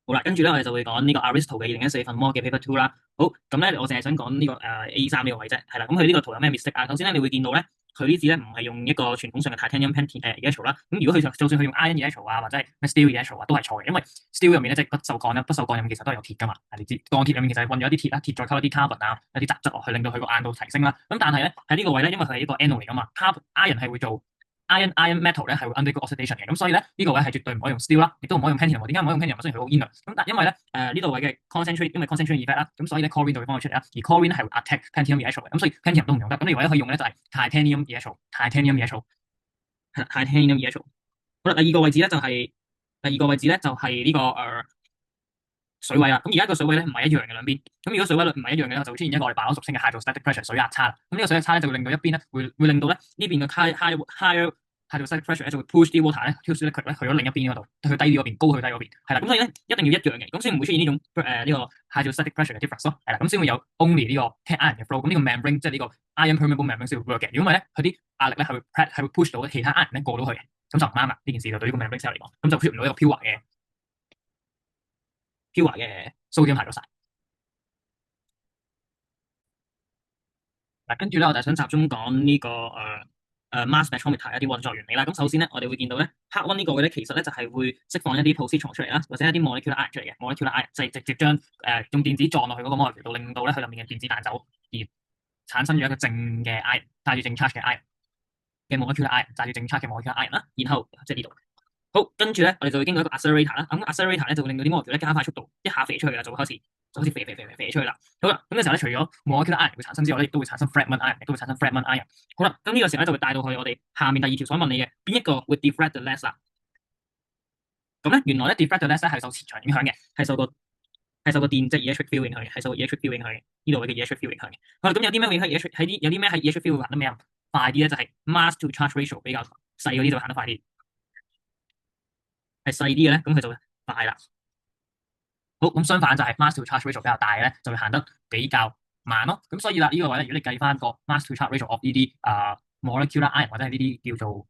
好啦，跟住咧我哋就會講呢個 Aristotle 嘅2014份 More 嘅 Paper Two 啦。好，咁咧我淨係想講呢個A3呢個位啫，係啦。咁佢呢個圖有咩 mistake 啊？首先咧，你會見到咧，佢呢支咧唔係用一個傳統上嘅 titanium electrode 啦。咁如果佢就算佢用 iron electrode 啊，或者係咩 steel electrode 啊，都係錯嘅，因為 steel 入面咧即係不鏽鋼啦，不鏽鋼入面其實都係有鐵噶嘛。你知鋼鐵入面其實係混咗一啲鐵啦，鐵再溝一啲 carbon 啊，一啲雜質落去，令到佢個硬度提升啦。咁但係咧喺呢個位咧，因為佢係一個 anode 嚟噶嘛，iron 係會做。iron metal 咧係會 undergo oxidation 嘅，咁所以咧呢個位係絕對唔可以用 steel 啦，亦都唔可以用 platinum。點解唔可以用 platinum？雖然佢好 inert，咁但因為咧呢度位嘅 concentrate，因為 concentrate effect 啦，咁所以咧 chlorine 就會幫佢出嚟啦，而 chlorine 咧係會 attack platinum electrode 嘅，咁所以 platinum 都唔用得。咁你唯一可以用嘅咧就係 titanium electrode，titanium electrode，titanium electrode。好啦，第二個位置咧就係、呢、個水位啦。咁而家個水位咧唔係一樣嘅兩邊。咁如果水位率唔係一樣嘅咧，就會出現一個我哋板熟稱嘅 hydrostatic pressure 水壓差啦。咁呢個水壓差咧就會令到一邊咧會令到咧呢邊嘅 higher hydrostatic pressure 咧就會 push 啲 water 咧 push 啲 liquid 咧去咗另一邊嗰度，去低啲嗰邊，高去低嗰邊，係啦。咁所以咧一定要一樣嘅，咁先唔會出現呢種呢個 hydrostatic pressure 嘅 difference 咯，係啦。咁先會有 only 呢個 cat iron 嘅 flow。咁呢個 membrane 即係呢個 iron permeable membrane 先會 work 嘅。如果唔係咧，佢啲壓力咧係會 push 到其他 iron 咧過到去嘅，咁就唔啱啦。呢件事就對呢個 membrane cell 嚟講，咁就出唔到一個飄滑嘅 sodium hydroxide。嗱，跟住咧，我就想集中講呢、個mass spectrometer 一啲運作原理啦。咁首先咧，我哋會見到咧，part one 呢個嘅咧，其實咧就係會釋放一啲 positron 出嚟啦，或者一啲 molecular ion 出嚟嘅 molecular ion，就係直接將用電子撞落去嗰個 molecule 度，令到咧佢入面嘅電子彈走，而產生咗一個正嘅 ion，帶住正 charge 嘅 ion 嘅 molecular ion，帶住正 charge 嘅 molecular ion 啦。然後即係呢度。好，跟住咧，我哋就會經過一個 accelerator 啦。咁 accelerator 咧就會令到啲 molecule 咧加快速度，一下飛出去啦，就會開始飛出去啦。好啦，咁嘅時候咧，除咗 molecular ion 會產生之外咧，亦都會產生 fragment ion，亦都會產生 fragment ion。好啦，咁呢個時候咧就會帶到去我哋下面第二條所問你嘅邊一個會 diffract the less 啦。咁咧原來咧 diffract the less 咧係受磁場影響嘅，係受個電即係 electric field 影響嘅，係受 electric field 影響嘅。呢度嘅 electric field 影響嘅。好啦，咁有啲咩影響 electric 有啲咩喺 electric field 會行得比較快啲咧？就係 mass to charge ratio 比較細嗰啲就會行得快啲，係細啲嘅咧，咁佢就會快啦。好，咁相反就係 mass to charge ratio 比較大嘅咧，就會行得比較慢咯。咁所以啦，呢個位咧，如果你計翻個 mass to charge ratio of 呢啲molecular ion 或者係呢啲叫做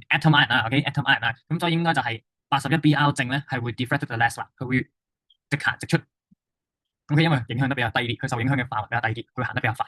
atom ion 啦，OK，atom ion 啦，咁所以應該就係81 Br 正咧係會 diffract the less 啦，佢會直行直出。OK，因為影響得比較低啲，佢受影響嘅範圍比較低啲，佢會行得比較快。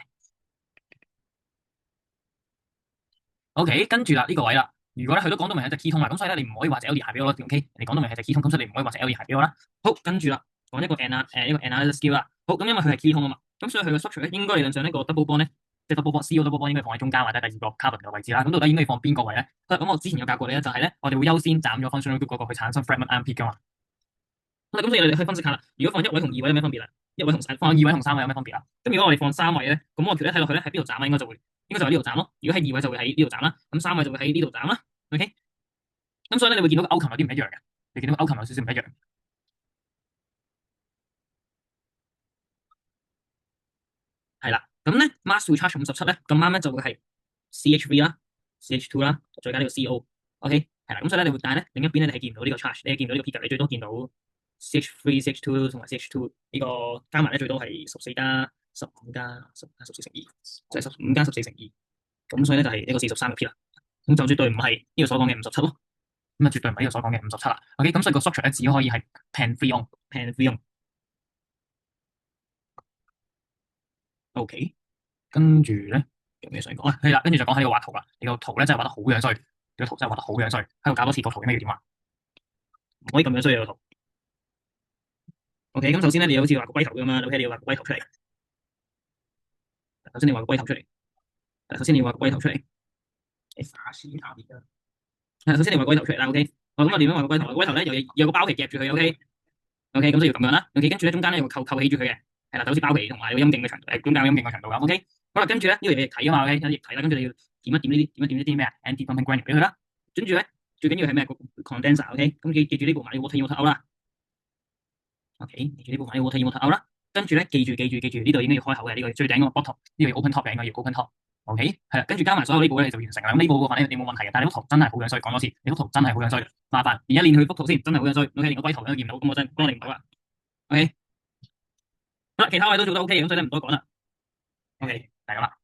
OK，跟住啦呢個位啦，如果咧佢都講到明係隻 key 通啦，咁所以咧你唔可以話隻 L 係俾我啦，OK？你講到明係隻 key 通，咁所以你唔可以話隻 L 係俾我啦。好，跟住啦，講一個 analysis skill 啦。好，咁因為佢係 key 通啊嘛，咁所以佢嘅 structure 咧應該理論上呢個 double bond 咧，即係 double bond CO double bond 應該放喺中間或者第二個 carbon 嘅位置啦。咁到底應該要放邊個位咧？咁我之前有教過你咧，就係咧我哋會優先斬咗 functional group 嗰個去產生 fragment ion peak 噶嘛。咁所以你哋可以分析下啦。如果放一位同二位有咩分別啊？放二位同三位有咩分別啊？咁如果我哋放三位咧，咁我條咧睇落去咧喺邊度斬啊？應該就喺呢度斬咯。如果係二位就會喺呢度斬啦，咁三位就會喺呢度斬啦。OK，咁所以咧你會見到個 outcome 有啲唔一樣嘅，你見到個 outcome 有少少唔一樣。係啦，咁咧 mass to charge 57咧咁啱咧就會係 CH3 啦、CH2 啦，再加呢個 CO。OK，係啦，咁所以咧你會但係咧另一邊咧你係見唔到呢個 charge，你係見唔到呢個 peak 嘅，你最多見到 CH3、CH2 同埋 CH2 呢個加埋咧最多係14+15+14+14乘2，就係15+14乘2。咁所以咧就係一個43嘅 peak 啦。咁就絕對唔係呢個所講嘅57咯。咁啊絕對唔係呢個所講嘅57啦。OK，咁所以個 structure 咧只可以係 pan-freon。OK。跟住咧有咩想講啊？係啦，跟住就講下呢個畫圖啦。你個圖咧真係畫得好樣衰，你個圖真係畫得好樣衰。喺度搞多次個圖應該要點畫？唔可以咁樣衰嘅個圖。OK，咁首先咧你好似畫個龜頭㗎嘛，OK，你要畫個龜頭出嚟。首先你畫個龜頭出嚟。首先你畫個龜頭出嚟。首先你畫個龜頭出嚟啦，OK。好，咁我點樣畫個龜頭？個龜頭咧有個包皮夾住佢，OK。OK，咁就要咁樣啦。OK，跟住咧中間咧有個扣起住佢嘅，係啦，就好似包皮同埋個陰莖嘅長度，中間個陰莖嘅長度咁。OK，好啦，跟住咧呢個嘢液體啊嘛，OK，有液體啦，跟住你要點一點咩啊？anti-damping granule 俾佢啦。跟住咧最緊要係咩？個 condenser，OK，咁記住呢部分要 water in water out 啦。OK，記住呢部分要 water in water out 啦。跟住咧記住呢度應該要開口嘅，呢個最頂嗰個 bottom，呢個要 open top 嘅，應該要 open top。OK，係啦，跟住加埋所有呢部咧你就完成啦。咁呢部部分咧你冇問題嘅，但係你幅圖真係好樣衰，講多次，你幅圖真係好樣衰，麻煩練一練佢幅圖先，真係好樣衰。OK，連個龜頭都見唔到，咁我真係幫你唔到啦。OK，好啦，其他位都做得 OK 嘅，咁所以咧唔多講啦。OK，就係咁啦。